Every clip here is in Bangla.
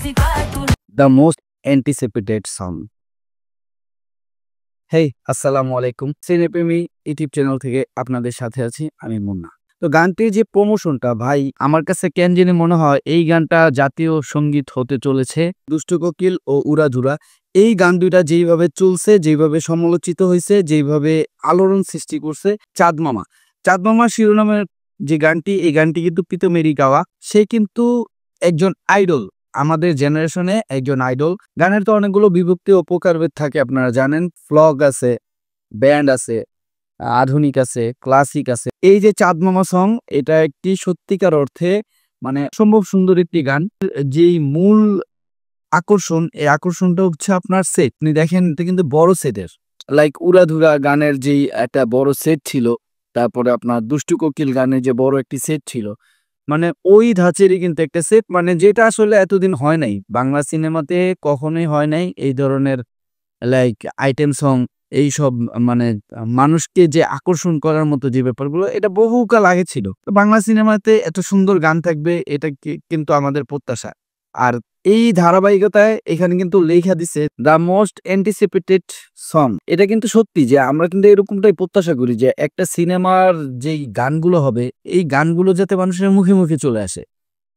The most anticipated song. হেই আসসালামু আলাইকুম, সিনেপ্রেমী ইউটিউব চ্যানেল থেকে আপনাদের সাথে আছি আমি মুন্না। তো গানটির যে প্রমোশনটা ভাই, আমার কাছে কেন জানি মনে হয় এই গানটা জাতীয় সঙ্গীত হতে চলেছে। দুষ্টু কোকিল ও উড়াধুরা এই গান দুইটা যেইভাবে চলছে, যেইভাবে সমালোচিত হয়েছে, যেইভাবে আলোড়ন সৃষ্টি করছে, চাঁদ মামা শিরোনামের যে গানটি, এই গানটি কিন্তু প্রীতমেরই গাওয়া। সে কিন্তু একজন আইডল, আমাদের জেনারেশনে একজন আইডল। গানের তো অনেকগুলো বিভক্তি ও প্রকারভেদ থাকে, আপনারা জানেন। ফ্লগ আছে, ব্যান্ড আছে, আধুনিক আছে, ক্লাসিক আছে। এই যে চাঁদ মামা সং, এটা একটি সত্যিকার অর্থে মানে অসম্ভব সুন্দর একটি গান। যেই মূল আকর্ষণ, এই আকর্ষণটা হচ্ছে আপনার সেট। আপনি দেখেন এটা কিন্তু বড় সেটের, লাইক উড়াধুরা গানের যেই একটা বড় সেট ছিল, তারপরে আপনার দুষ্টু কোকিল গানের যে বড় একটি সেট ছিল, মানে ওই ধাঁচেরই কিন্তু একটা সেট, মানে যেটা আসলে এতদিন হয় নাই বাংলা সিনেমাতে, কখনোই হয় নাই এই ধরনের লাইক আইটেম সং। এইসব মানে মানুষকে যে আকর্ষণ করার মতো যে ব্যাপারগুলো, এটা বহুকাল আগে ছিল। তো বাংলা সিনেমাতে এত সুন্দর গান থাকবে, এটা কিন্তু আমাদের প্রত্যাশা। আর এই ধারাবাহিকতায় এখানে কিন্তু লেখা দিছে দ্য মোস্ট অ্যান্টিসিপেটেড সং। এটা কিন্তু সত্যি যে আমরা কিন্তু এরকমটাই প্রত্যাশা করি যে একটা সিনেমার যেই গানগুলো হবে, এই গানগুলো যাতে মানুষের মুখে মুখে চলে আসে,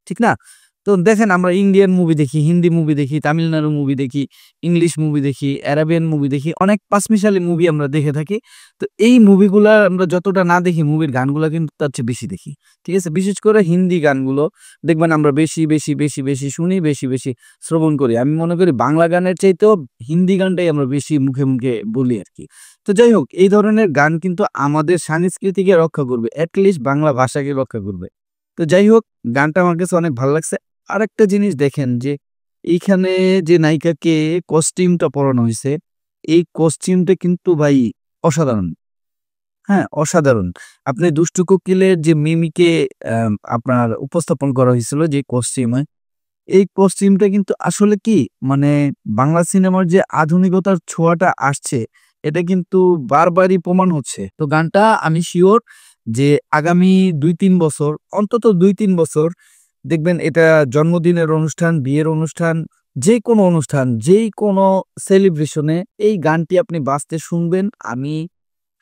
ঠিক না? তো দেখেন, আমরা ইন্ডিয়ান মুভি দেখি, হিন্দি মুভি দেখি, তামিলনাড়ু মুভি দেখি, ইংলিশ মুভি দেখি, অ্যারাবিয়ান মুভি দেখি, অনেক পাঁচমিশালি মুভি আমরা দেখে থাকি। তো এই মুভিগুলা আমরা যতটা না দেখি, মুভির গানগুলো কিন্তু তার চেয়ে বেশি দেখি, ঠিক আছে? বিশেষ করে হিন্দি গানগুলো দেখবেন আমরা বেশি বেশি বেশি বেশি শুনি, বেশি বেশি শ্রবণ করি। আমি মনে করি বাংলা গানের চাইতেও হিন্দি গানটাই আমরা বেশি মুখে মুখে বলি আর কি। তো যাই হোক, এই ধরনের গান কিন্তু আমাদের সংস্কৃতিকে রক্ষা করবে, অ্যাটলিস্ট বাংলা ভাষাকে রক্ষা করবে। তো যাই হোক, গানটা আমার কাছে অনেক ভালো লাগছে। আরেকটা জিনিস দেখেন যে এইখানে যে নায়িকাকে কস্টিউমটা পরানো হয়েছে, এই কস্টিউমটা কিন্তু ভাই অসাধারণ। হ্যাঁ, অসাধারণ। আপনি দুষ্টু কোকিলের যে মিমিকে আপনার উপস্থাপন করা হয়েছিল যে কস্টিউমে, এই কস্টিউমটা কিন্তু আসলে কি মানে বাংলা সিনেমার যে আধুনিকতার ছোঁয়াটা আসছে, এটা কিন্তু বারবারই প্রমাণ হচ্ছে। তো গানটা আমি শিওর যে আগামী ২-৩ বছর, অন্তত ২-৩ বছর দেখবেন, এটা জন্মদিনের অনুষ্ঠান, বিয়ের অনুষ্ঠান, যে কোনো অনুষ্ঠান, যেই কোনো সেলিব্রেশনে এই গানটি আপনি বাজতে শুনবেন, আমি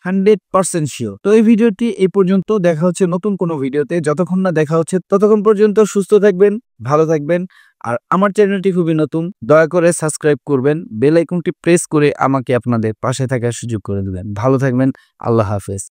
100% শিওর। তো এই ভিডিওটি এই পর্যন্ত, দেখা হচ্ছে নতুন কোনো ভিডিওতে। যতক্ষণ না দেখা হচ্ছে ততক্ষণ পর্যন্ত সুস্থ থাকবেন, ভালো থাকবেন। আর আমার চ্যানেলটি খুবই নতুন, দয়া করে সাবস্ক্রাইব করবেন, বেল আইকনটি প্রেস করে আমাকে আপনাদের পাশে থাকার সুযোগ করে দিবেন। ভালো থাকবেন, আল্লাহ হাফেজ।